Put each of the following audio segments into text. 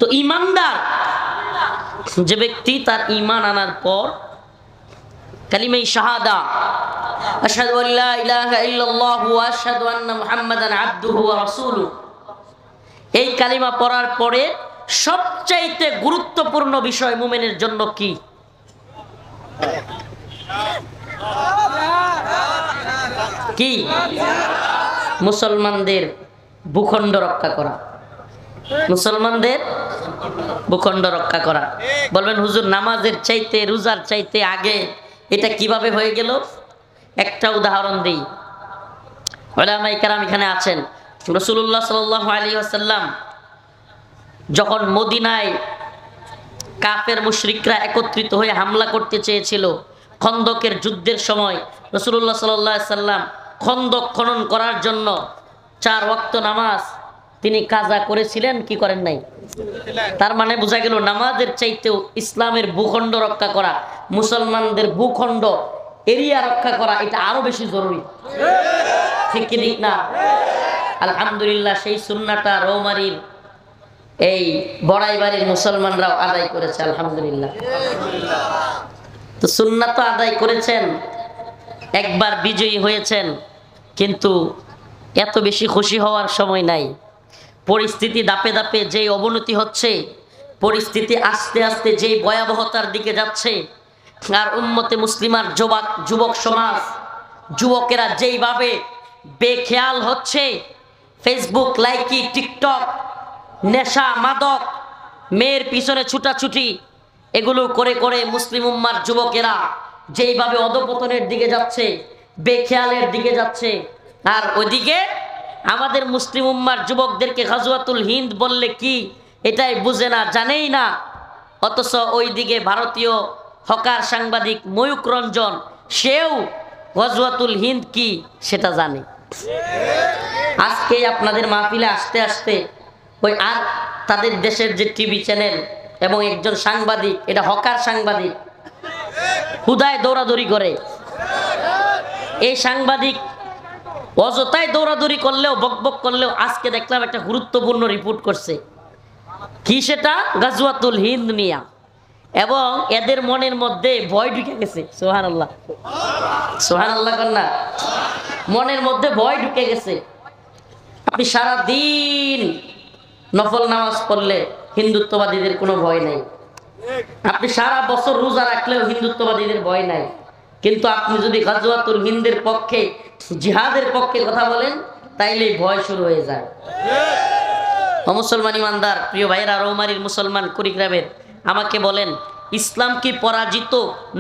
তো ঈমানদার যে ব্যক্তি তার ঈমান আনার পর কালিমা শাহাদা আশহাদু আল্লা ইলাহা ইল্লাল্লাহু ওয়া আশহাদু আন্না মুহাম্মাদান আবদুহু ওয়া রাসূলুহু, এই কালিমা পড়ার পরে সবচাইতে গুরুত্বপূর্ণ বিষয় মুমিনের জন্য কি? কি? মুসলমানদের ভূখণ্ড রক্ষা করা। মুসলমানদের ভূখণ্ড রক্ষা করা। বলবেন হুজুর নামাজের চাইতে রোজার চাইতে আগে এটা কিভাবে হয়ে গেল? একটা উদাহরণ দিই। উলামায়ে কেরাম এখানে আছেন। রাসূলুল্লাহ সাল্লাল্লাহু আলাইহি ওয়াসাল্লাম যখন মদিনায় কাফের মুশরিকরা একত্রিত হয়ে হামলা করতে চেয়েছিল, খন্দকের যুদ্ধের সময় রাসূলুল্লাহ সাল্লাল্লাহু আলাইহি ওয়াসাল্লাম খন্দক খনন করার জন্য 4 ওয়াক্ত নামাজ তিনি কাজা করেছিলেন, কি করেন নাই? তার মানে বোঝা গেল নামাজের চাইতেও ইসলামের ভূখণ্ড রক্ষা করা, মুসলমানদের ভূখণ্ড এরিয়া রক্ষা করা, এটা আরো বেশি জরুরি। ঠিক কি ঠিক না? আলহামদুলিল্লাহ সেই সুন্নাহটা রৌমারীর এই বড়াইবাড়ির মুসলমানরাও আদায় করেছে, আলহামদুলিল্লাহ। তো সুন্নাহ তো আদায় করেছেন, একবার বিজয়ী হয়েছেন, কিন্তু এত বেশি খুশি হওয়ার সময় নাই। পরিস্থিতি দাপে দাপে যেই অবনতি হচ্ছে, পরিস্থিতি আস্তে আস্তে যেই ভয়াবহতার দিকে যাচ্ছে, আর উম্মতে মুসলিমার যুবক সমাজ, যুবকেরা যেইভাবে বেখেয়াল হচ্ছে, ফেসবুক লাইকি, টিকটক, নেশা, মাদক, মেয়ের পিছনে ছুটাছুটি, এগুলো করে করে মুসলিম উম্মার যুবকেরা যেইভাবে অধপতনের দিকে যাচ্ছে, বেখেয়ালের দিকে যাচ্ছে, আর ওইদিকে আমাদের মুসলিম উম্মার যুবকদেরকে গাজওয়াতুল হিন্দ বললে কি এটাই বুঝে না, জানেই না। অথচ ওইদিকে ভারতীয় হকার সাংবাদিক ময়ূক রঞ্জন, সেও গাজওয়াতুল হিন্দ কি সেটা জানে। আজকে আপনাদের মাহফিলে আসতে আসতে ওই আর তাদের দেশের যে টিভি চ্যানেল এবং একজন সাংবাদিক, এটা হকার সাংবাদিক, হুদায় দৌড়াদৌড়ি করে। এই সাংবাদিক অযথায় দৌড়াদৌড়ি করলেও, বকবক করলেও, আজকে দেখলাম একটা গুরুত্বপূর্ণ রিপোর্ট করছে। কি সেটা? গাজওয়াতুল হিন্দ নিয়া। এবং এদের মনের মধ্যে ভয় ঢুকে গেছে। সুবহানাল্লাহ, সুবহানাল্লাহ কন্যা, মনের মধ্যে ভয় ঢুকে গেছে। আপনি সারা দিন নফল নামাজ পড়লে হিন্দুত্ববাদীদের কোনো ভয় নাই, আপনি সারা বছর রোজা রাখলেও হিন্দুত্ববাদীদের ভয় নাই, কিন্তু আপনি যদি গাজওয়াতুল হিন্দের পক্ষে, জিহাদের পক্ষে কথা বলেন, তাইলে ভয় শুরু হয়ে যায়। মুসলমান ইমানদার প্রিয় ভাইরা, রৌমারীর মুসলমান, কুড়িগ্রামের, আমাকে বলেন, ইসলাম কি পরাজিত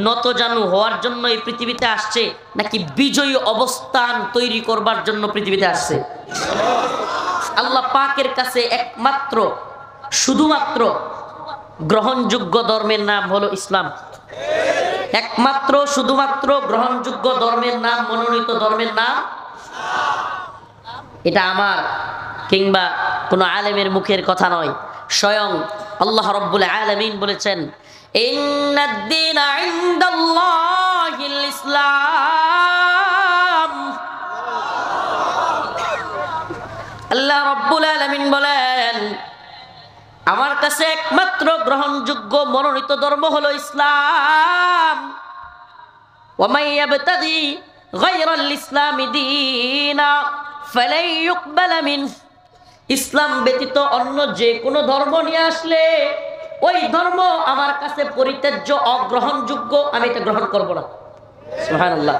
নতজানু হওয়ার জন্য এই পৃথিবীতে আসছে, নাকি বিজয়ী অবস্থান তৈরি করবার জন্য পৃথিবীতে আসছে? আল্লাহ পাকের কাছে একমাত্র শুধুমাত্র গ্রহণযোগ্য ধর্মের নাম হলো ইসলাম। একমাত্র শুধুমাত্র গ্রহণযোগ্য ধর্মের নাম, মনোনীত ধর্মের নাম, এটা আমার কিংবা কোনো আলেমের মুখের কথা নয়, স্বয়ং আল্লাহ রাব্বুল আলামিন বলেছেন, ইন্নাদ-দীনা ইনদাল্লাহিল ইসলাম। আল্লাহ রাব্বুল আলামিন বলেন, আমার কাছে একমাত্র গ্রহণযোগ্য মনোনীত ধর্ম হলো ইসলাম। ওয়া মান ইয়াবতাগি গায়রাল ইসলামি দীনা ফালাই ইউকবালা মিনহু। ইসলাম ব্যতীত অন্য যে কোনো ধর্ম নিয়ে আসলে ওই ধর্ম আমার কাছে পরিত্যাজ্য, অগ্রহণযোগ্য, আমি এটা গ্রহণ করব না। সুবহানাল্লাহ,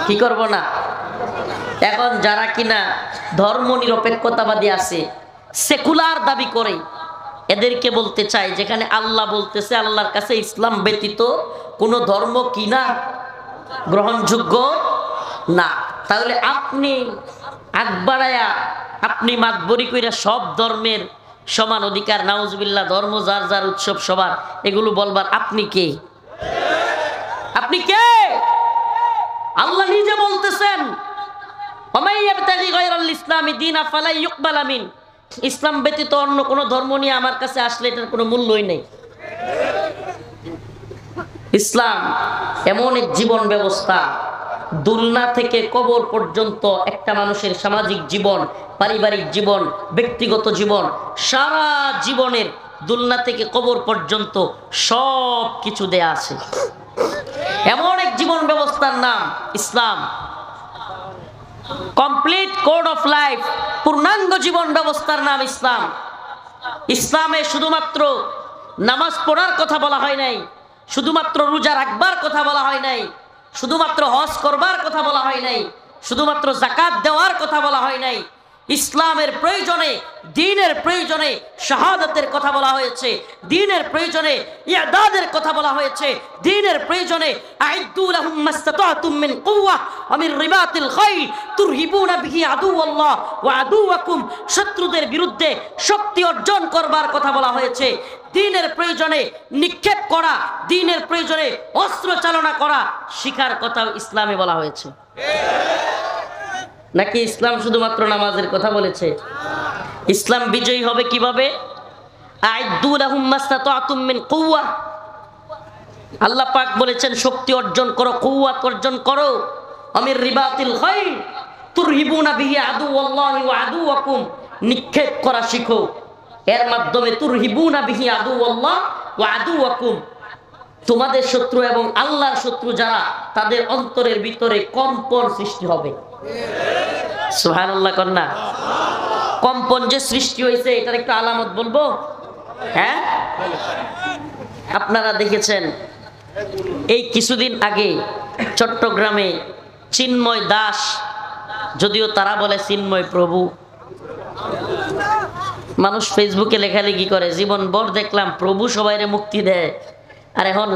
কি করব না? এখন যারা কিনা ধর্ম নিরপেক্ষতাবাদী আছে, সেকুলার দাবি করে, এদেরকে বলতে চাই, যেখানে আল্লাহ বলতেছে আল্লাহর কাছে ইসলাম ব্যতীত কোনো ধর্ম কিনা গ্রহণযোগ্য না, তাহলে আপনি আগ বাড়ায়া, আপনি মাতবরি কইরা সব ধর্মের সমান অধিকার, নাউজুবিল্লাহ, ধর্ম যার যার উৎসব সবার, এগুলো বলবার আপনি কে? আপনি কে? আল্লাহ নিজে বলতেছেন, ওয়ামাই ইয়াবতাগি গায়রাল ইসলামি দীনা ফালা ইউকবালা মিন। ইসলাম ব্যতীত অন্য কোনো ধর্ম নিয়ে আমার কাছে আসলে এটার কোনো মূল্যই নেই। ইসলাম এমন এক জীবন ব্যবস্থা, দুলনা থেকে কবর পর্যন্ত একটা মানুষের সামাজিক জীবন, পারিবারিক জীবন, ব্যক্তিগত জীবন, সারা জীবনের দুলনা থেকে কবর পর্যন্ত সব কিছু দেয়া আছে। এমন এক জীবন ব্যবস্থার নাম ইসলাম, কমপ্লিট কোড অফ লাইফ, পূর্ণাঙ্গ জীবন ব্যবস্থার নাম ইসলাম। ইসলামে শুধুমাত্র নামাজ পড়ার কথা বলা হয় নাই, শুধুমাত্র রোজা রাখবার কথা বলা হয় নাই, শুধুমাত্র হজ করবার কথা বলা হয় নাই, শুধুমাত্র যাকাত দেওয়ার কথা বলা হয় নাই। ইসলামের প্রয়োজনে, দ্বীনের প্রয়োজনে শাহাদাতের কথা বলা হয়েছে, দ্বীনের প্রয়োজনে ইআদাদের কথা বলা হয়েছে, দ্বীনের প্রয়োজনে আইদ্দু লাহুম মাসতাতাতুম মিন কুওয়া ওয়া মিন রিবাতিল খাইল তুরহিবুনা বিহি আদুওয়াল্লাহ ওয়া আদুওয়াকুম, শত্রুদের বিরুদ্ধে শক্তি অর্জন করবার কথা বলা হয়েছে। দ্বীনের প্রয়োজনে নিক্ষেপ করা, দ্বীনের প্রয়োজনে অস্ত্র চালনা করা শিখার কথাও ইসলামে বলা হয়েছে। নাকি ইসলাম শুধুমাত্র নামাজের কথা বলেছে? ইসলাম বিজয়ী হবে কিভাবে? আইদ্দু লাহুম মাসতাতাতুম মিন কুওয়া, আল্লাহ পাক বলেছেন শক্তি অর্জন করো, কুওয়াত অর্জন করো। আমির রিবাতিল খাইল তুরহিবুনা বিহি আদুওয়াল্লাহি ওয়া আদুওয়াকুম, নিক্ষেপ করা শিখো, এর মাধ্যমে তুরহিবুনা বিহি আদুওয়াল্লাহ ওয়া আদুওয়াকুম, তোমাদের শত্রু এবং আল্লাহর শত্রু যারা, তাদের অন্তরের ভিতরে কম্পন সৃষ্টি হবে। সুবহানাল্লাহ কন্যা। কম্পন যে সৃষ্টি হয়েছে এটার একটা আলামত বলবো। হ্যাঁ, আপনারা দেখেছেন এই কিছুদিন আগে চট্টগ্রামে চিন্ময় দাস, যদিও তারা বলে চিন্ময় প্রভু, মানুষ ফেসবুকে লেখালেখি করে, জীবন ভর দেখলাম প্রভু সবাইরে মুক্তি দেয়, আর এখন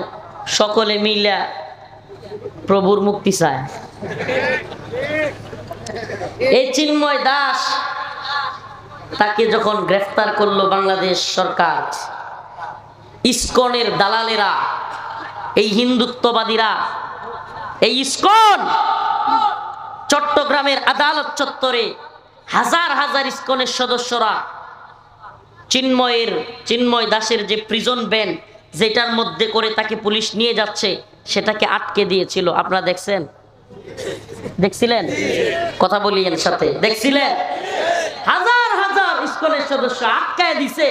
সকলে মিলা প্রভুর মুক্তি চায়। এই চিন্ময় দাস, তাকে যখন গ্রেফতার করলো বাংলাদেশ সরকার, ইসকনের দালালেরা, এই হিন্দুত্ববাদীরা, এই ইসকন চট্টগ্রামের আদালত চত্বরে হাজার হাজার ইসকনের সদস্যরা চিন্ময় দাসের যে প্রিজন ভ্যান যেটার মধ্যে করে তাকে পুলিশ নিয়ে যাচ্ছে, সেটাকে আটকে দিয়েছিল। আপনারা দেখছেন? দেখছিলেন? কথা বলিয়েন সাথে, দেখছিলেন? হাজার হাজার ইসকনের সদস্য আটকায় দিছে।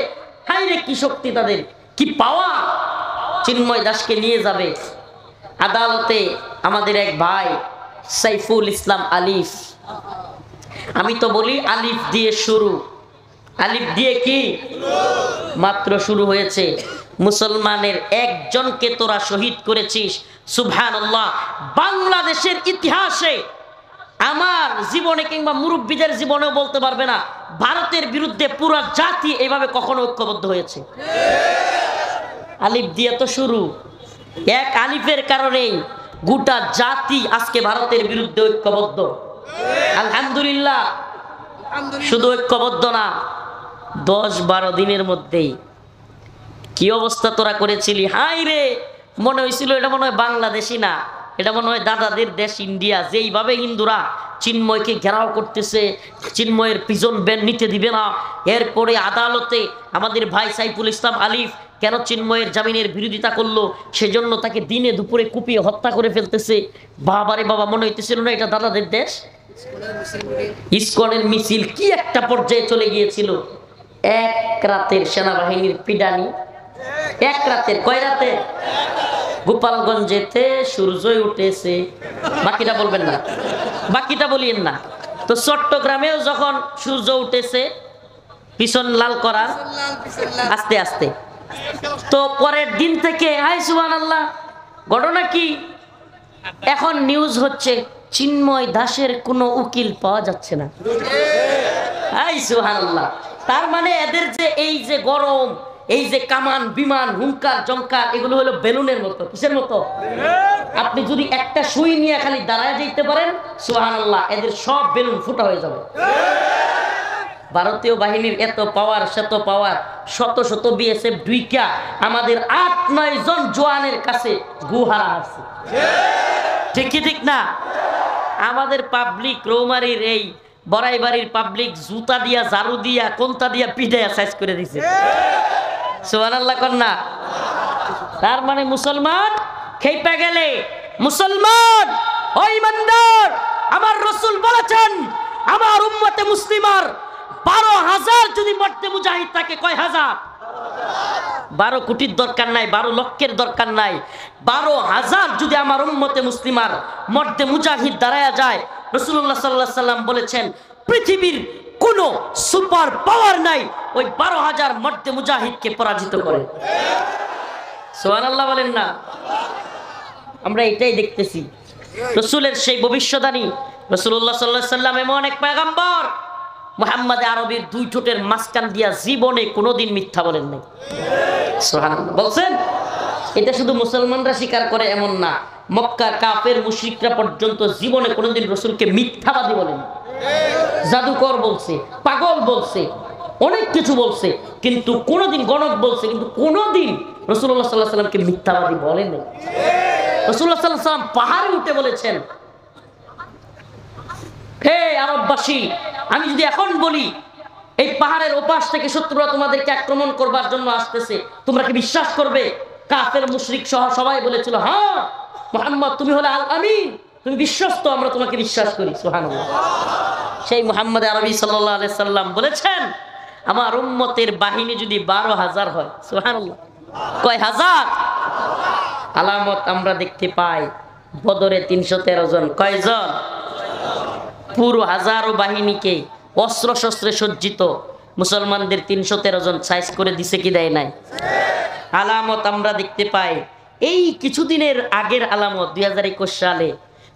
হাই রে, কি শক্তি তাদের, কি পাওয়া! চিন্ময় দাসকে নিয়ে যাবে আদালতে। আমাদের এক ভাই সাইফুল ইসলাম আলিফ, আমি তো বলি আলিফ দিয়ে শুরু, আলিফ দিয়ে কি মাত্র শুরু হয়েছে। মুসলমানের একজনকে তোরা শহীদ করেছিস, সুবহানাল্লাহ। বাংলাদেশের ইতিহাসে আমার জীবনে কিংবা মুরব্বীদের জীবনেও বলতে পারবে না ভারতের বিরুদ্ধে পুরো জাতি এভাবে কখনো ঐক্যবদ্ধ হয়েছে। আলিফ দিয়ে তো শুরু, এক আলিফের কারণেই গোটা জাতি আজকে ভারতের বিরুদ্ধে ঐক্যবদ্ধ। আলহামদুলিল্লাহ। শুধু ঐক্যবদ্ধ না, 10-12 দিনের মধ্যেই কি অবস্থা তোরা করেছিলি! হাই রে, মনে হয়েছিল এটা মনে হয় বাংলাদেশই না, এটা মনে হয় দাদাদের দেশ ইন্ডিয়া। যেইভাবে হিন্দুরা চিন্ময়কে ঘেরাও করতেছে, চিন্ময়ের প্রিজন ভ্যান নিতে দিবে না। এরপরে আদালতে আমাদের ভাই সাইফুল ইসলাম আলিফ কেন চিন্ময়ের জামিনের বিরোধিতা করলো, সেজন্য তাকে দিনে দুপুরে কুপিয়ে হত্যা করে ফেলতেছে। বাবারে বাবা, মনে হইতেছিল না এটা দাদাদের দেশ। ইসকনের মিছিল কি একটা পর্যায়ে চলে গিয়েছিল। এক রাতের সেনাবাহিনীর পিডানি, এক রাতের, কয় রাতে? গোপালগঞ্জেতে সূর্যই উঠেছে, বাকিটা বলবেন না, বাকিটা বলিয়েন না। তো চট্টগ্রামেও যখন সূর্য উঠেছে, পিছন লাল করার আস্তে আস্তে, তো পরের দিন থেকে হাই সুবহানাল্লাহ, ঘটনা কি? এখন নিউজ হচ্ছে চিন্ময় দাসের কোনো উকিল পাওয়া যাচ্ছে না। হাই সুবহানাল্লাহ। তার মানে এদের যে এই যে গরম, এই যে কামান বিমান হুঙ্কার জঙ্কার, এগুলো হলো বেলুনের মতো। কিসের মতো? আপনি যদি একটা সুই নিয়ে খালি দাঁড়ায় যেতে পারেন, সুবহানাল্লাহ, এদের সব বেলুন ফুটা হয়ে যাবে। ভারতীয় বাহিনীর এত পাওয়ার, শত পাওয়ার, শত শত বিএসএফ ঢুইকা আমাদের 8-9 জন জওয়ানের কাছে গুহারা আছে। ঠিক কি ঠিক না? আমাদের পাবলিক রৌমারির এই বড়াইবাড়ির পাবলিক জুতা দিয়া, ঝাড়ু দিয়া, কোনটা দিয়া পিঠাইয়া সাইজ করে দিছে। সুবহানাল্লাহ কন্যা। তার মানে মুসলমান খেপে গেলে, মুসলমান ও ইমানদার, আমার রাসূল বলেছেন আমার উম্মতে মুসলিমার 12,000 যদি মরতে মুজাহিদ থাকে, কয় হাজার? 12 কোটির দরকার নাই, 12 লক্ষের দরকার নাই, 12,000 যদি আমার উম্মতে মুসলিমার মর্দে মুজাহিদ দাঁড়ায়া যায়, রাসূলুল্লাহ সাল্লাল্লাহু আলাইহি সাল্লাম বলেছেন পৃথিবীর কোন সুপার পাওয়ার নাই ওই 12,000 মর্দে মুজাহিদকে পরাজিত করে। সুবহানাল্লাহ বলেন না? আমরা এটাই দেখতেছি। রাসূলের সেই ভবিষ্যদ্বাণী, রাসূলুল্লাহ সাল্লাল্লাহু আলাইহি সাল্লাম এমন এক পয়গম্বর, মুহাম্মদ আরবির দুই ঠোঁটের মাঝখান দিয়া জীবনে কোনোদিন মিথ্যা বলেন নাই। সুবহানাল্লাহ বলছেন। এটা শুধু মুসলমানরা স্বীকার করে এমন না, মক্কা কাফের মুশরিকরা পর্যন্ত জীবনে কোনোদিন রাসূলকে মিথ্যাবাদী বলেন। জাদুকর বলছে, পাগল বলছে, অনেক কিছু বলছে, কিন্তু কোনোদিন গণক বলছে, কিন্তু কোনোদিন রাসূলুল্লাহ সাল্লাল্লাহু আলাইহি সাল্লামকে মিথ্যাবাদী বলেন নাই। রাসূলুল্লাহ সাল্লাল্লাহু আলাইহি সাল্লাম পাহাড়ে উঠে বলেছেন, হে আরববাসী, আমি যদি এখন বলি এই পাহাড়ের ওপাশ থেকে শত্রুরা তোমাদেরকে আক্রমণ করবার জন্য আসতেছে, তোমরা কি বিশ্বাস করবে? কাফের মুশরিক সহ সবাই বলেছিল, হ্যাঁ মুহাম্মদ তুমি হলে আল আমিন, তুমি বিশ্বস্ত, আমরা তোমাকে বিশ্বাস করি। সুবহানাল্লাহ। সেই মুহাম্মদ আরবি সাল্লাল্লাহু আলাইহি সাল্লাম বলেছেন, আমার উম্মতের বাহিনী যদি 12,000 হয়, সুবহানাল্লাহ, কয় হাজার? আলামত আমরা দেখতে পাই বদরে 313 জন, কয়জন? পুরো হাজারো বাহিনীকে অস্ত্র শস্ত্রে সজ্জিত মুসলমানদের 313 জন সাইজ করে দিছে কি দেয় নাই? আলামত আমরা দেখতে পাই। এই কিছুদিনের আগের আলামত 2021 সালে,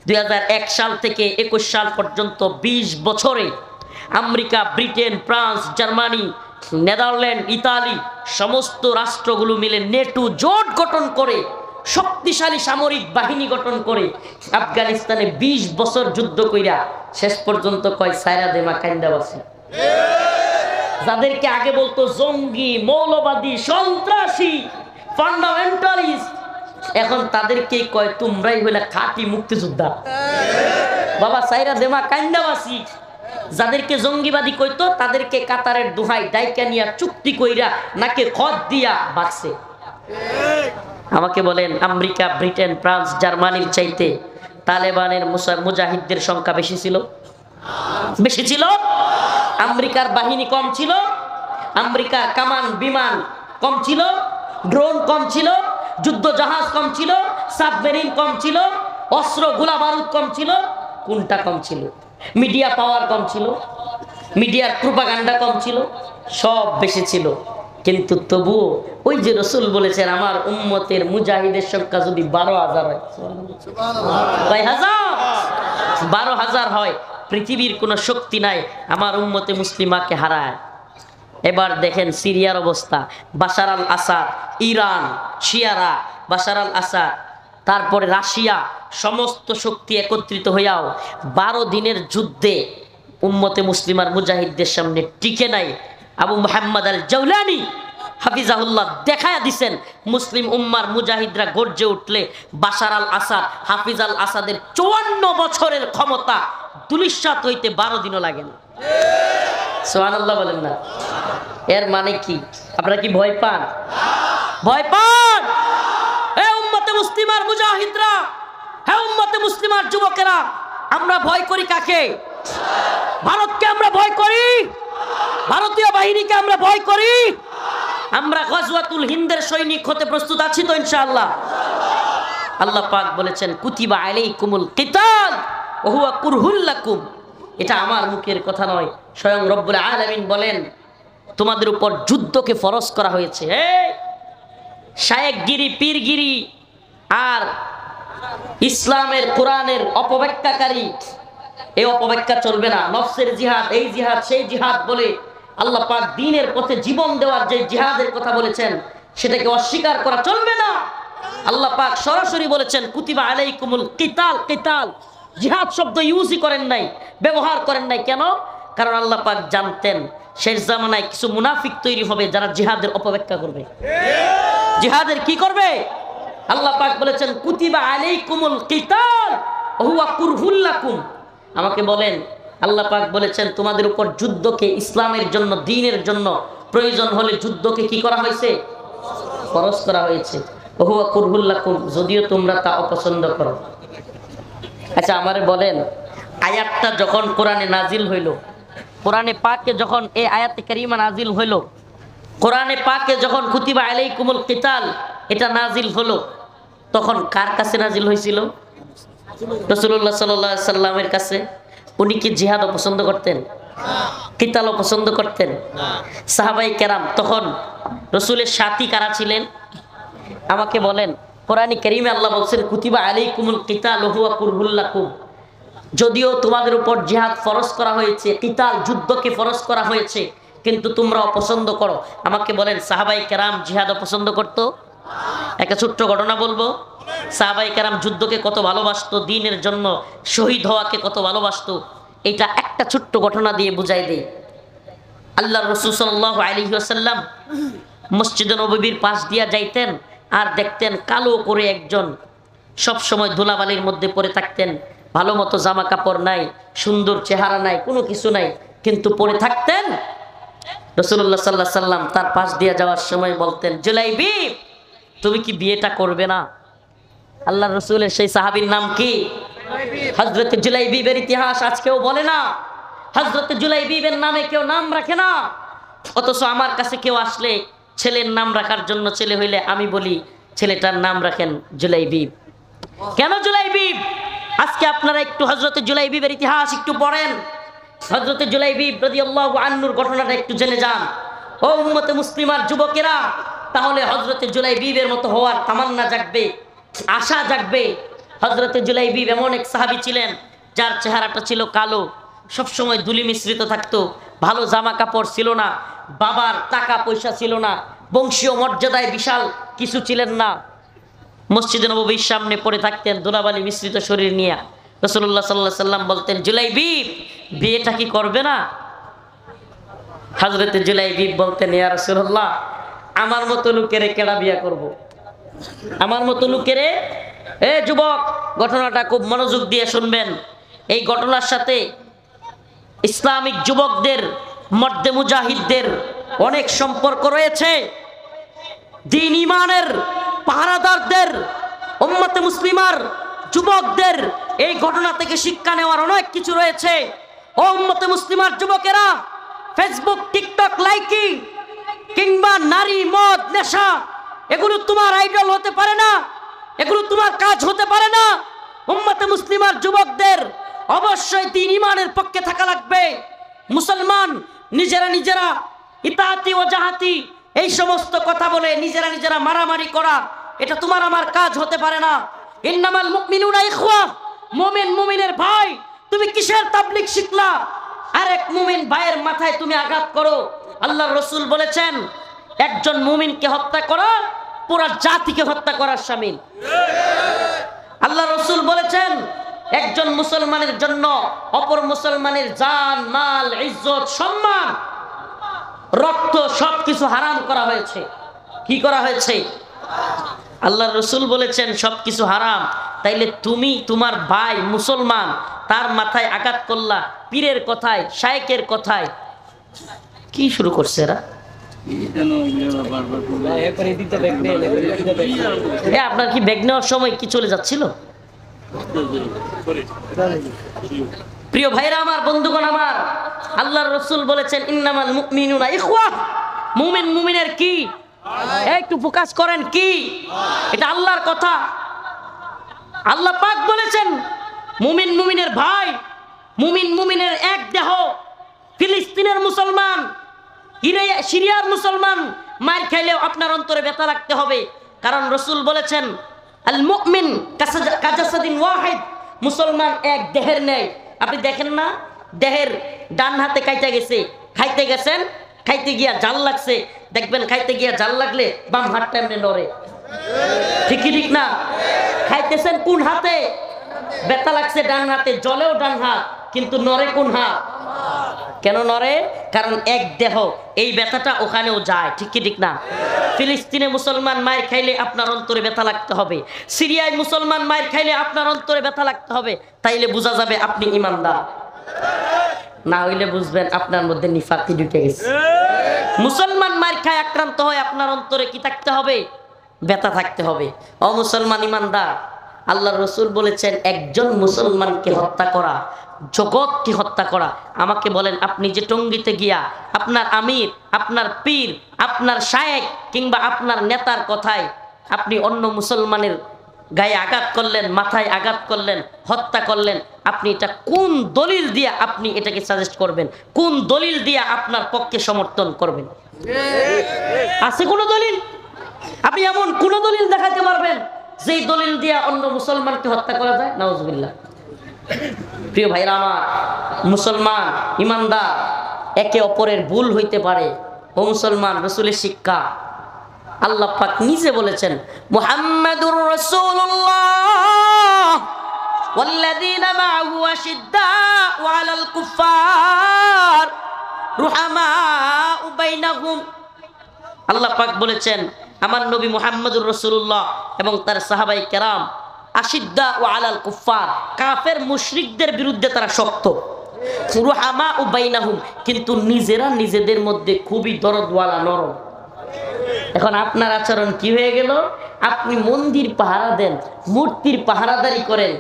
2001 সাল থেকে 21 সাল পর্যন্ত 20 বছরে America, Britain, France, Germany, Netherland, Italy সমস্ত রাষ্ট্রগুলো মিলে নেটো জোট গঠন করে শক্তিশালী সামরিক বাহিনী গঠন করে আফগানিস্তানে 20 বছর যুদ্ধ কইরা শেষ পর্যন্ত কয় সাইরা দেমা কাইন্দাবাসী, যাদেরকে আগে বলতো জঙ্গি, মৌলবাদী, সন্ত্রাসী, ফান্ডামেন্টালিস্ট, এখন তাদেরকে কয় তোমরাই হইলা খাঁটি মুক্তিযোদ্ধা। বাবা সাইরা দেমা কাইন্দাবাসী। যাদেরকে জঙ্গিবাদী কইতো তাদেরকে কাতারের দোহাই ডাইকা নিয়া চুক্তি কইরা নাকে খত দিয়া বাঁচছে। আমাকে বলেন, আমেরিকা, ব্রিটেন, ফ্রান্স, জার্মানির চাইতে তালেবানের মুজাহিদদের সংখ্যা বেশি ছিল? বেশি ছিল? আমেরিকার বাহিনী কম ছিল? আমেরিকার কামান বিমান কম ছিল? ড্রোন কম ছিল? যুদ্ধ জাহাজ কম ছিল? সাবমেরিন কম ছিল? অস্ত্র গোলা বারুদ কম ছিল? কোনটা কম ছিল? মিডিয়া পাওয়ার কম ছিল? মিডিয়ার প্রোপাগান্ডা কম ছিল? সব বেশি ছিল। কিন্তু তবুও ওই যে রাসূল বলেছেন আমার উম্মতের মুজাহিদের সংখ্যা যদি 12,000 হয়, কয় হাজার? 12,000 হয়, পৃথিবীর কোনো শক্তি নাই আমার উম্মতে মুসলিমাকে হারায়। এবার দেখেন সিরিয়ার অবস্থা, বাশার আল আসাদ, ইরান, শিয়ারা, বাশার আল আসাদ, তারপরে রাশিয়া, সমস্ত শক্তি একত্রিত হইয়াও 12 দিনের যুদ্ধে উম্মতে মুসলিমার মুজাহিদদের সামনে টিকে নাই। আবু মুহাম্মদ আল জাওলানি হাফিজাহুল্লাহ দেখায়া দিছেন, মুসলিম উম্মার মুজাহিদরা গর্জে উঠলে বাশার আল আসাদ, হাফিজ আল আসাদের 54 বছরের ক্ষমতা দুলিশাত হইতে 12 দিনও লাগে না। সুবহানাল্লাহ বলেন না? এর মানে কি? আপনারা কি ভয় পান? ভয় পান? হে উম্মতে মুসলিমার মুজাহিদরা, হে উম্মতে মুসলিমার যুবকেরা, আমরা ভয় করি কাকে? ভারতকে আমরা ভয় করি, ভারতীয় বাহিনীকে আমরা ভয় করি। আমরা গজওয়াতুল হিন্দের সৈনিক হতে প্রস্তুত আছি তো ইনশাআল্লাহ? আল্লাহ পাক বলেছেন কুতিবা আলাইকুমুল কিতাল ওয়া হুয়া কুরহুল লাকুম। এটা আমার মুখের কথা নয়, স্বয়ং রব্বুল আলামিন বলেন তোমাদের উপর যুদ্ধকে ফরজ করা হয়েছে। শায়েখগিরি, পীরগিরি আর ইসলামের কোরআনের অপব্যাখ্যাকারী, এই অপব্যাখ্যা চলবে না। নফসের জিহাদ, এই জিহাদ, সেই জিহাদ বলে আল্লাহ পাক দ্বীনের পথে জীবন দেওয়ার যে জিহাদের কথা বলেছেন সেটাকে অস্বীকার করা চলবে না। আল্লাহ পাক সরাসরি বলেছেন কুতিবা আলাইকুমুল কিতাল। কিতাল জিহাদ শব্দ ইউজই করেন নাই, ব্যবহার করেন নাই। কেন? কারণ আল্লাহ পাক জানতেন শেষ জামানায় কিছু মুনাফিক তৈরি হবে যারা জিহাদের অপব্যাখ্যা করবে। জিহাদের কি করবে? আল্লাহ পাক বলেছেন কুতিবা আলাইকুমুল কিতাল ওয়া হুয়া কুরহুল লাকুম। আমাকে বলেন আল্লাহ পাক বলেছেন তোমাদের উপর যুদ্ধকে ইসলামের জন্য, দ্বীনের জন্য প্রয়োজন হলে যুদ্ধকে কি করা হয়েছে? ফরজ করা হয়েছে। ওয়া হুয়া কুরহুল লাকুম, যদিও তোমরা তা অপছন্দ করো। আচ্ছা আমারে বলেন, আয়াতটা যখন কোরআনে নাজিল হইল, কোরআনে পাকে যখন এই আয়াতে কারিমা নাজিল হইল, কোরআনে পাকে যখন কুতিবা আলাইকুমুল কিতাল এটা নাজিল হলো, তখন কার কাছে নাজিল হয়েছিল? রাসূলুল্লাহ সাল্লাল্লাহু আলাইহি সাল্লামের কাছে। উনি কি জিহাদও পছন্দ করতেন? কিতালও পছন্দ করতেন? সাহাবায়ে কেরাম তখন রাসূলের সাথী কারা ছিলেন? আমাকে বলেন। কোরআনে কারীমে আল্লাহ বলছেন কুতিবা আলাইকুমুল কিতাল হুয়া কুরহুল লাকুম। যদিও তোমাদের উপর জিহাদ ফরজ করা হয়েছে, কিতাল যুদ্ধকে ফরজ করা হয়েছে, কিন্তু তোমরা অপছন্দ করো। আমাকে বলেন সাহাবায়ে কেরাম জিহাদ অপছন্দ করতো? একটা ছোট্ট ঘটনা বলবো। সাহাবায়ে কেরাম যুদ্ধকে কত ভালোবাসতো, দ্বীনের জন্য শহীদ হওয়াকে কত ভালোবাসতো, এটা একটা ছোট্ট ঘটনা দিয়ে বুঝাই দেই। আল্লাহর রাসূল সাল্লাল্লাহু আলাইহি ওয়াসাল্লাম মসজিদে নববীর পাশ দিয়া যাইতেন, আর দেখতেন কালো করে একজন সব সময় ধুলাবালির মধ্যে পড়ে থাকতেন, ভালো মতো জামা কাপড় নাই, সুন্দর চেহারা নাই, কোনো কিছু নাই, কিন্তু পড়ে থাকতেন। রাসূলুল্লাহ সাল্লাল্লাহু আলাইহি সাল্লাম তার পাশ দিয়ে যাওয়ার সময় বলতেন, জুলাইবি তুমি কি বিয়েটা করবে না? আল্লাহর রাসূলের সেই সাহাবীর নাম কি? হযরত জুলাইবিবের ইতিহাস আজকেও বলে না, হযরত জুলাইবিবের নামে কেউ নাম রাখে না। অথচ আমার কাছে কেউ আসলে ছেলের নাম রাখার জন্য, ছেলে হইলে আমি বলি ছেলেটার নাম রাখেন জুলাইবিব। কেন জুলাইবিব? আজকে আপনারা একটু হযরত জুলাইবিবের ইতিহাস একটু পড়েন, হযরত জুলাইবিব রাদিয়াল্লাহু আনহুর ঘটনাটা একটু জেনে যান। ও উম্মতে মুসলিমার যুবকেরা, তাহলে হযরত জুলাইবিবের মতো হওয়ার তামান্না জাগবে, আশা জাগবে। হযরত জুলাইবিব এমন এক সাহাবী ছিলেন যার চেহারাটা ছিল কালো, সবসময় ধুলি মিশ্রিত থাকতো, ভালো জামা কাপড় ছিল না, বাবার টাকা পয়সা ছিল না, বংশীয় মর্যাদায় বিশাল কিছু ছিলেন না। মসজিদে নববীর সামনে পড়ে থাকতেন ধুলাবালি মিশ্রিত শরীর নিয়ে। রাসূলুল্লাহ সাল্লাল্লাহু আলাইহি সাল্লাম বলতেন, জুলাইবিব বিয়েটা কি করবে না? হযরত জুলাইবিব বলতেন, ইয়া রাসূলুল্লাহ আমার মতো লোকেরে কেডা বিয়া করব? আমার মতো লোকেরে। এ যুবক, ঘটনাটা খুব মনোযোগ দিয়ে শুনবেন। এই ঘটনার সাথে ইসলামিক যুবকদের, মর্দে মুজাহিদদের অনেক সম্পর্ক রয়েছে। দ্বীন ঈমানের পাহারাদারদের, উম্মতে মুসলিমার যুবকদের এই ঘটনা থেকে শিক্ষা নেওয়ার অনেক কিছু রয়েছে। ও উম্মতে মুসলিমার যুবকেরা, ফেসবুক, টিকটক লাইকিং কিংবা নারী, মদ, নেশা, এগুলো তোমার আইডল হতে পারে না, এগুলো তোমার কাজ হতে পারে না। উম্মতে মুসলিমার যুবকদের অবশ্যই দ্বীন ঈমানের পক্ষে থাকা লাগবে। মুসলমান নিজেরা ইতাআতি ও জাহাতি এই সমস্ত কথা বলে নিজেরা মারামারি করা, এটা তোমার আমার কাজ হতে পারে না। ইন্নামাল মুমিনুনা ইখওয়া, মুমিন মুমিনের ভাই। তুমি কিসের তাবলীগ শিখলা? আরেক মুমিন ভাইয়ের মাথায় তুমি আঘাত করো। আল্লাহর রাসূল বলেছেন একজন মুমিনকে হত্যা করা পুরো জাতিকে হত্যা করার শামিল। আল্লাহর রাসূল বলেছেন একজন মুসলমানের জন্য অপর মুসলমানের জান, মাল, ইজ্জত, সম্মান, রক্ত সবকিছু হারাম করা হয়েছে। কি করা হয়েছে? আল্লাহর রাসূল বলেছেন সবকিছু হারাম। তাইলে তুমি তোমার ভাই মুসলমান, তার মাথায় আঘাত করলা পীরের কথায়, শায়েখের কথায়। কি শুরু করছে এরা? আপনার কি ব্যাগ নেওয়ার সময় কি চলে যাচ্ছিল? প্রিয় ভাইরা আমার, বন্ধুগণ আমার, আল্লাহর রাসূল বলেছেন ইন্নামাল মুমিনুনা ইখওয়া। মুমিন মুমিনের কি? একটু ফোকাস করেন, কি? এটা আল্লাহর কথা। আল্লাহ পাক বলেছেন মুমিন মুমিনের ভাই, মুমিন মুমিনের এক দেহ। ফিলিস্তিনের মুসলমান, সিরিয়ার মুসলমান মার খাইলেও আপনার অন্তরে ব্যথা লাগতে হবে, কারণ রাসূল বলেছেন আল মুমিন কাজাসাদিন ওয়াহিদ, মুসলমান এক দেহের ন্যায়। আপনি দেখেন না, দেহের ডান হাতে কাইটা গেছে, খাইতে গেছেন, খাইতে গিয়া জাল লাগছে, দেখবেন খাইতে গিয়া জাল লাগলে বাম হাতটা এমনি নড়ে। ঠিকই ঠিক না? খাইতেছেন কোন হাতে? ব্যথা লাগছে ডান হাতে, জলেও ডান হাত, কিন্তু নড়ে কোন হাত? কেন নড়ে? কারণ এক দেহ, এই ব্যথাটা ওখানেও যায়। ঠিক কি ঠিক না? ফিলিস্তিনে মুসলমান মায়ের খাইলে আপনার অন্তরে ব্যথা লাগতে হবে, সিরিয়ায় মুসলমান মায়ের খাইলে আপনার অন্তরে ব্যথা লাগতে হবে। তাইলে বোঝা যাবে আপনি ঈমানদার, না হইলে বুঝবেন আপনার মধ্যে নিফাকি ঢুকে গেছে। মুসলমান মায়ের খায় আক্রান্ত হয়, আপনার অন্তরে কি থাকতে হবে? ব্যথা থাকতে হবে। ও মুসলমান ঈমানদার, আল্লাহ রসুল বলেছেন একজন মুসলমানকে হত্যা করা জগৎকে হত্যা করা। আমাকে বলেন, আপনি যে টঙ্গীতে গিয়া আপনার আমির, আপনার পীর, আপনার শায়েখ কিংবা আপনার নেতার কথায় আপনি অন্য মুসলমানের গায়ে আঘাত করলেন, মাথায় আঘাত করলেন, হত্যা করলেন, আপনি এটা কোন দলিল দিয়ে আপনি এটাকে সাজেস্ট করবেন? কোন দলিল দিয়ে আপনার পক্ষে সমর্থন করবেন? আছে কোনো দলিল? আপনি এমন কোন দলিল দেখাতে পারবেন যেই দলিল দিয়ে অন্য মুসলমানকে হত্যা করা যায়? নাউজুবিল্লাহ। প্রিয় ভাইরা আমার, মুসলমান ইমানদার একে অপরের ভুল হইতে পারে। ও মুসলমান, রাসূলের শিক্ষা আল্লাহ পাক নিজে বলেছেন, মুহাম্মাদুর রাসূলুল্লাহ ওয়াল্লাযীনা মাআহু আশিদ্দাউ আলাল কুফফার রুহামাউ বাইনাহুম। আল্লাহ পাক বলেছেন, আমার নবী মুহাম্মাদুর রাসূলুল্লাহ এবং তার সাহাবায়ে কেরাম আশিদ্দাউ আলাল কুফফার, কাফের মুশরিকদের বিরুদ্ধে তারা শক্ত, রুহামাউ বাইনাহুম, কিন্তু নিজেরা নিজেদের মধ্যে খুবই দরদওয়ালা, নরম। এখন আপনার আচরণ কি হয়ে গেল? আপনি মন্দির পাহারা দেন, মূর্তির পাহারাদারি করেন।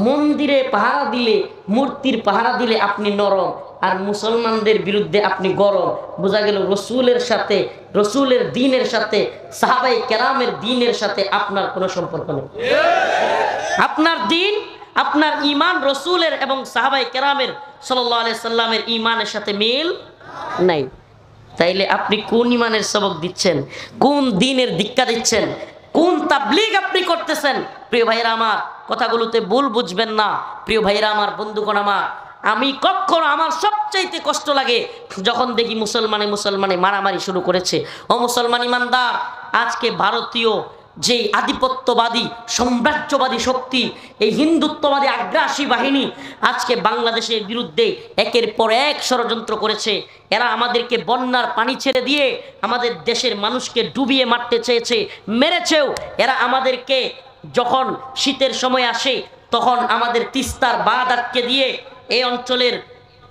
মন্দিরে পাহারা দিলে, মূর্তির পাহারা দিলে আপনি নরম, আর মুসলমানদের বিরুদ্ধে আপনি গরম। বোঝা গেল রসুলের সাথে, রসুলের দ্বীনের সাথে, সাহাবায়ে কেরামের দ্বীনের সাথে আপনার কোনো সম্পর্ক নেই। আপনার দ্বীন, আপনার ঈমান রসুলের এবং সাহাবায়ে কেরামের সাল্লাল্লাহু আলাইহি সাল্লামের ঈমানের সাথে মিল নাই। তাইলে আপনি কোন ঈমানের সবক দিচ্ছেন? কোন দ্বীনের দীক্ষা দিচ্ছেন? কোন তাবলীগ আপনি করতেছেন? প্রিয় ভাইরা আমার, কথাগুলোতে ভুল বুঝবেন না। প্রিয় ভাইরা আমার, বন্ধুগণ আমার, আমি কখনো, আমার সবচাইতে কষ্ট লাগে যখন দেখি মুসলমানে মারামারি শুরু করেছে। ও মুসলমান ইমানদার, আজকে ভারতীয় যে আধিপত্যবাদী সাম্রাজ্যবাদী শক্তি, এই হিন্দুত্ববাদী আগ্রাসী বাহিনী আজকে বাংলাদেশের বিরুদ্ধে একের পর এক ষড়যন্ত্র করেছে। এরা আমাদেরকে বন্যার পানি ছেড়ে দিয়ে আমাদের দেশের মানুষকে ডুবিয়ে মারতে চেয়েছে, মেরেছেও। এরা আমাদেরকে যখন শীতের সময় আসে তখন আমাদের তিস্তার বাঁধ আটকে দিয়ে এই অঞ্চলের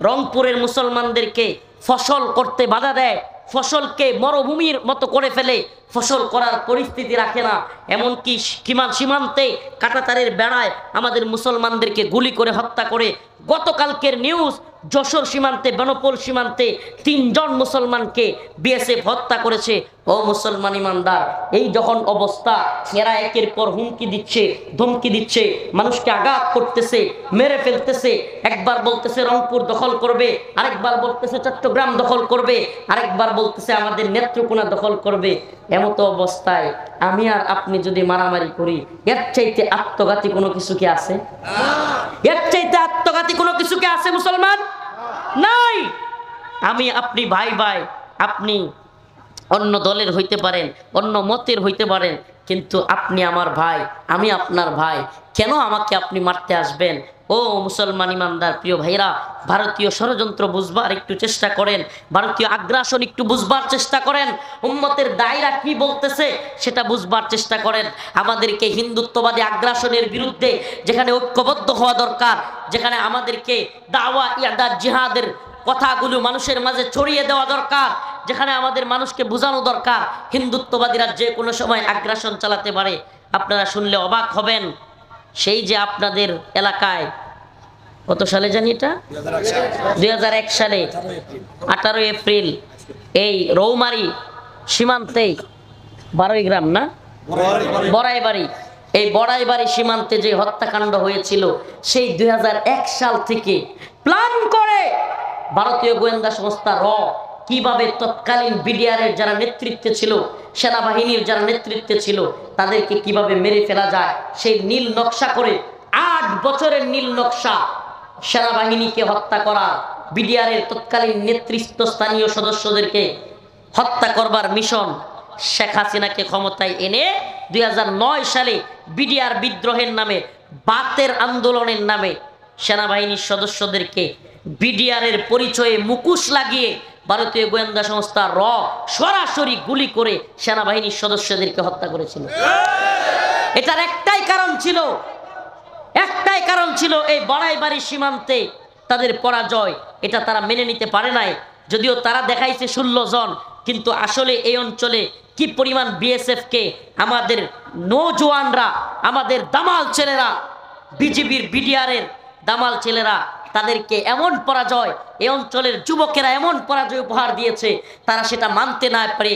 রংপুরের মুসলমানদেরকে ফসল করতে বাধা দেয়, ফসলকে মরুভূমির মতো করে ফেলে, ফসল করার পরিস্থিতি রাখে না। এমনকি সীমান্তে কাঁটাতারের বেড়ায় আমাদের মুসলমানদেরকে গুলি করে হত্যা করে। গতকালকের নিউজ, যশোর সীমান্তে, বেনপোল সীমান্তে 3 জন মুসলমানকে বিএসএফ হত্যা করেছে। ও মুসলমান ইমানদার, এই যখন অবস্থা, এরা একের পর হুমকি দিচ্ছে, ধমকি দিচ্ছে, মানুষকে আঘাত করতেছে, মেরে ফেলতেছে। একবার বলতেছে রংপুর দখল করবে, আরেকবার বলতেছে চট্টগ্রাম দখল করবে, আরেকবার বলতেছে আমাদের নেত্রকোনা দখল করবে। এমতো অবস্থায় আমি আর আপনি যদি মারামারি করি, এর চাইতে আত্মঘাতী কোনো কিছু কি আছে? এর চাইতে আত্মঘাতী কোনো কিছু কি আছে মুসলমান? নাই। আমি আপনি ভাই ভাই, আপনি অন্য দলের হইতে পারেন, অন্য মতের হইতে পারেন, কিন্তু আপনি আমার ভাই, আমি আপনার ভাই। কেন আমাকে আপনি মারতে আসবেন? ও মুসলমান ইমানদার প্রিয় ভাইরা, ভারতীয় ষড়যন্ত্র বুঝবার একটু চেষ্টা করেন, ভারতীয় আগ্রাসন একটু বুঝবার চেষ্টা করেন, উম্মতের দায়রা কি বলতেছে সেটা বুঝবার চেষ্টা করেন। আমাদেরকে হিন্দুত্ববাদী আগ্রাসনের বিরুদ্ধে যেখানে ঐক্যবদ্ধ হওয়া দরকার, যেখানে আমাদেরকে দাওয়া ইয়াদার জিহাদের কথাগুলো মানুষের মাঝে ছড়িয়ে দেওয়া দরকার, যেখানে আমাদের মানুষকে বোঝানো দরকার হিন্দুত্ববাদীরা যে কোনো সময় আগ্রাসন চালাতে পারে। আপনারা শুনলে অবাক হবেন, সেই যে আপনাদের এলাকায় কত সালে জানি, এটা 2001 সালে 18 এপ্রিল এই রৌমারী সীমান্তে, 12 গ্রাম না, বড়াইবাড়ি, এই বড়াইবাড়ি সীমান্তে যে হত্যাকাণ্ড হয়েছিল, সেই 2001 সাল থেকে প্ল্যান করে ভারতীয় গোয়েন্দা সংস্থা র কিভাবে তৎকালীন বিডিআরের যারা নেতৃত্বে ছিল, সেনাবাহিনীর যারা নেতৃত্বে ছিল, তাদেরকে কিভাবে মেরে ফেলা যায় সেই নীল নকশা করে, 8 বছরের নীল নকশা, সেনাবাহিনীকে হত্যা করা, বিডিআরের তৎকালীন নেতৃত্বস্থানীয় সদস্যদেরকে হত্যা করবার মিশন। শেখ হাসিনাকে ক্ষমতায় এনে 2009 সালে বিডিআর বিদ্রোহের নামে, বাতের আন্দোলনের নামে সেনাবাহিনীর সদস্যদেরকে বিডিআরের পরিচয়ে মুখোশ লাগিয়ে ভারতীয় গোয়েন্দা সংস্থা র সরাসরি গুলি করে সেনাবাহিনীর সদস্যদেরকে হত্যা করেছিল। এটার একটাই কারণ ছিল এই বড়াইবাড়ি সীমান্তে তাদের পরাজয়। এটা তারা মেনে নিতে পারে নাই। যদিও তারা দেখাইছে 16 জন, কিন্তু আসলে এই অঞ্চলে কি পরিমাণ বিএসএফ কে আমাদের নৌজওয়ানরা, আমাদের দামাল ছেলেরা, বিজিবির বিডিআরের দামাল ছেলেরা তাদেরকে এমন পরাজয়, এই অঞ্চলের যুবকেরা এমন পরাজয় উপহার দিয়েছে, তারা সেটা মানতে না পারে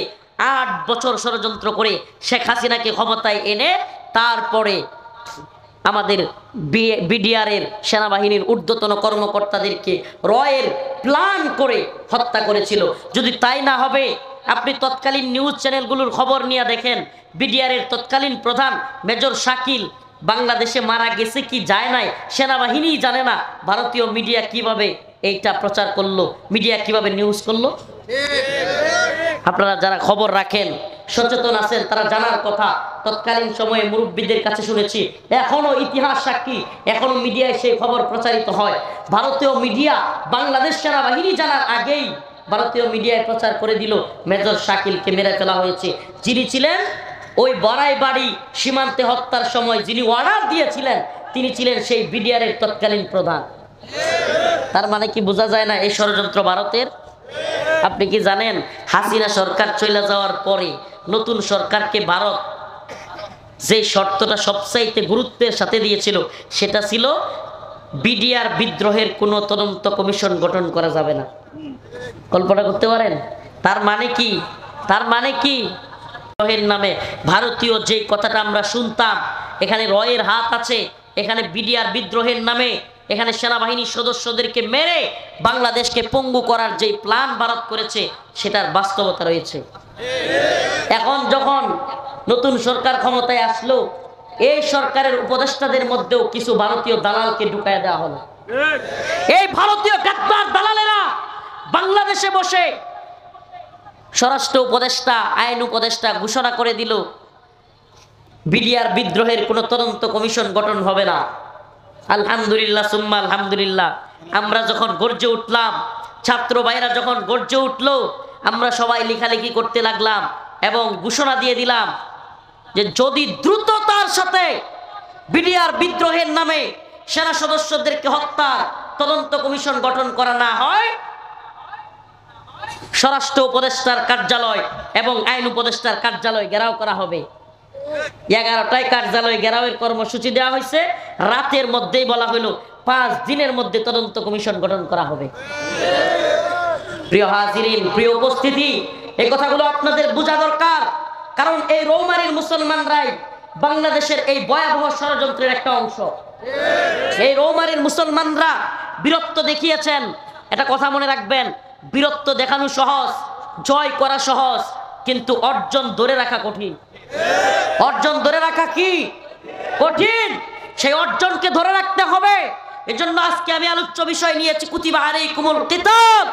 8 বছর ষড়যন্ত্র করে শেখ হাসিনাকে ক্ষমতায় এনে তারপরে আমাদের বিডিআরের সেনাবাহিনীর ঊর্ধ্বতন কর্মকর্তাদেরকে রয়ের প্ল্যান করে হত্যা করেছিল। যদি তাই না হবে, আপনি তৎকালীন নিউজ চ্যানেলগুলোর খবর নিয়ে দেখেন, বিডিআরের তৎকালীন প্রধান মেজর শাকিল বাংলাদেশে মারা গেছে কি যায় নাই সেনাবাহিনী জানে না, ভারতীয় মিডিয়া কিভাবে এইটা প্রচার করলো, মিডিয়া কিভাবে নিউজ করলো। আপনারা যারা খবর রাখেন, সচেতন আছেন, তারা জানার কথা। তৎকালীন সময়ে মুরব্বীদের কাছে শুনেছি, এখনো ইতিহাস সাক্ষী, এখনো মিডিয়ায় সেই খবর প্রচারিত হয়। ভারতীয় মিডিয়া বাংলাদেশ সেনাবাহিনী জানার আগেই ভারতীয় মিডিয়ায় প্রচার করে দিল মেজর শাকিলকে মেরে ফেলা হয়েছে। যিনি ছিলেন ওই বড়াইবাড়ি সীমান্তে হত্যার সময় যিনি অর্ডার দিয়েছিলেন, তিনি ছিলেন সেই বিডিআরের তৎকালীন প্রধান। তার মানে কি বোঝা যায় না এই ষড়যন্ত্র ভারতের? আপনি কি জানেন হাসিনা সরকার চলে যাওয়ার পরে নতুন সরকারকে ভারত যে শর্তটা সবচাইতে গুরুত্বের সাথে দিয়েছিল, সেটা ছিল বিডিআর বিদ্রোহের কোনো তদন্ত কমিশন গঠন করা যাবে না। কল্পনা করতে পারেন? তার মানে কি? তার মানে কি বিদ্রোহের নামে ভারতীয় যে কথাটা আমরা শুনতাম, এখানে রয়ের হাত আছে, এখানে বিডিআর বিদ্রোহের নামে এখানে সেনাবাহিনীর সদস্যদেরকে মেরে বাংলাদেশকে পঙ্গু করার যে প্ল্যান ভারত করেছে, সেটার বাস্তবতা রয়েছে। এখন যখন নতুন সরকার ক্ষমতায় আসলো, এই সরকারের উপদেষ্টাদের মধ্যেও কিছু ভারতীয় দালালকে ঢুকায় দেওয়া হলো। এই ভারতীয় গাদ্দার দালালেরা বাংলাদেশে বসে স্বরাষ্ট্র উপদেষ্টা, আইন উপদেষ্টা ঘোষণা করে দিল বিডিআর বিদ্রোহের কোনো তদন্ত কমিশন গঠন হবে না। আলহামদুলিল্লাহ সুম্মা আলহামদুলিল্লাহ, আমরা যখন গর্জে উঠলাম, ছাত্র ভাইরা যখন গর্জে উঠলো, আমরা সবাই লেখালেখি করতে লাগলাম এবং ঘোষণা দিয়ে দিলাম যে যদি দ্রুততার সাথে বিডিআর বিদ্রোহের নামে সেনা সদস্যদেরকে হত্যার তদন্ত কমিশন গঠন করা না হয়, স্বরাষ্ট্র উপদেষ্টার কার্যালয় এবং আইন উপদেষ্টার কার্যালয় ঘেরাও করা হবে। 11টায় কার্যালয় ঘেরাওয়ের কর্মসূচি দেওয়া হয়েছে। রাতের মধ্যেই বলা হলো 5 দিনের মধ্যে তদন্ত কমিশন গঠন করা হবে। প্রিয় হাজিরিন, প্রিয় উপস্থিতি, এই কথাগুলো আপনাদের বোঝা দরকার, কারণ এই রৌমারীর মুসলমানরাই বাংলাদেশের এই ভয়াবহ ষড়যন্ত্রের একটা অংশ। এই রৌমারীর মুসলমানরা বীরত্ব দেখিয়েছেন। এটা কথা মনে রাখবেন, বীরত্ব দেখানো সহজ, জয় করা সহজ, কিন্তু অর্জন ধরে রাখা কঠিন। অর্জন ধরে রাখা কি কঠিন, সেই অর্জনকে ধরে রাখতে হবে। এজন্য আজকে আমি আলোচ্য বিষয় নিয়েছি কুতিবা আলাইকুমুল কিতাল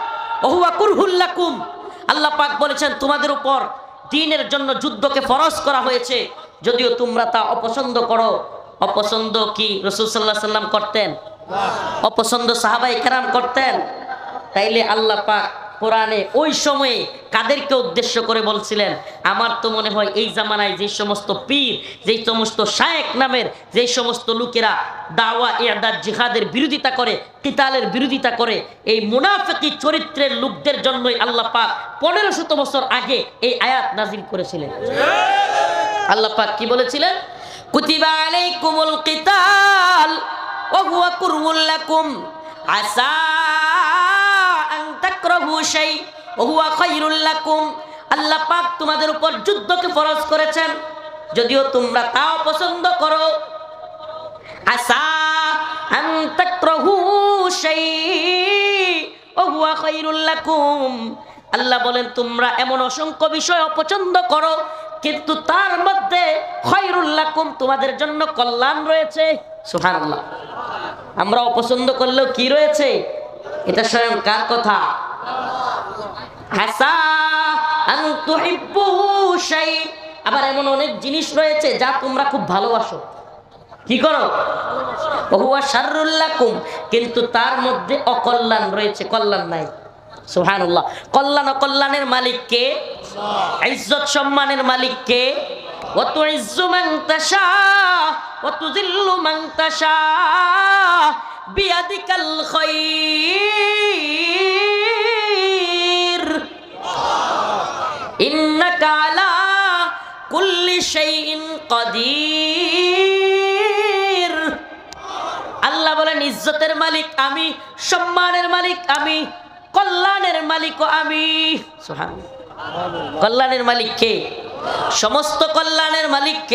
ওয়া হুয়া কুরহুল লাকুম। আল্লাহ পাক বলেছেন তোমাদের উপর দ্বীনের জন্য যুদ্ধকে ফরজ করা হয়েছে, যদিও তোমরা তা অপছন্দ করো। অপছন্দ কি রাসূল সাল্লাল্লাহু আলাইহি সাল্লাম করতেন? অপছন্দ সাহাবায়ে কেরাম করতেন? তাইলে আল্লাহ পাক কোরআনে ওই সময়ে কাদেরকে উদ্দেশ্য করে বলছিলেন? আমার তো মনে হয় এই জামানায় যে সমস্ত পীর, যে সমস্ত শায়েখ নামের যে সমস্ত লোকেরা দাওয়া ইরদাদ জিহাদের বিরোধিতা করে, কিতালের বিরোধিতা করে, এই মুনাফিকি চরিত্রের লোকদের জন্যই আল্লাহ পাক 1500 বছর আগে এই আয়াত নাযিল করেছিলেন। আল্লাহ পাক কি বলেছিলেন? কুতিবা আলাইকুমুল কিতাল ওয়া হুয়া কুরহুল লাকুম আসা আল্লাহ পাক তোমাদের উপর যুদ্ধকে ফরজ করেছেন, যদিও তোমরা তাও পছন্দ করো। আসা আন তাকরাহু শাই ওয়া হুয়া খায়রুল লাকুম। আল্লাহ বলেন তোমরা এমন অসংখ্য বিষয় অপছন্দ করো, কিন্তু তার মধ্যে খায়রুল লাকুম তোমাদের জন্য কল্যাণ রয়েছে। সুবহানাল্লাহ। আমরা অপছন্দ করলেও কি রয়েছে? এটা স্বয়ং কার কথা? আসা আন তুহিব্বু শাই। আবার এমন অনেক জিনিস রয়েছে যা তোমরা খুব ভালোবাসো, কি করো? ওহুয়া শাররুল লাকুম, কিন্তু তার মধ্যে অকল্যাণ রয়েছে, কল্যাণ নাই। সুবহানাল্লাহ। কল্যাণ অকল্যাণের মালিক কে? ইজ্জত সম্মানের মালিক কে? ওয়া তুইজ্জু মান তাশা ওয়া তুযিল্লু মান তাশা বিয়াদিকাল খায়র ইন্নাকা আলা কুল্লি শাইইন কাদির। আল্লাহ বলেন ইজ্জতের মালিক আমি, সম্মানের মালিক আমি, কল্যাণের মালিকও আমি। সুবহানাল্লাহ। কল্যাণের মালিক কে? সমস্ত কল্যাণের মালিক কে?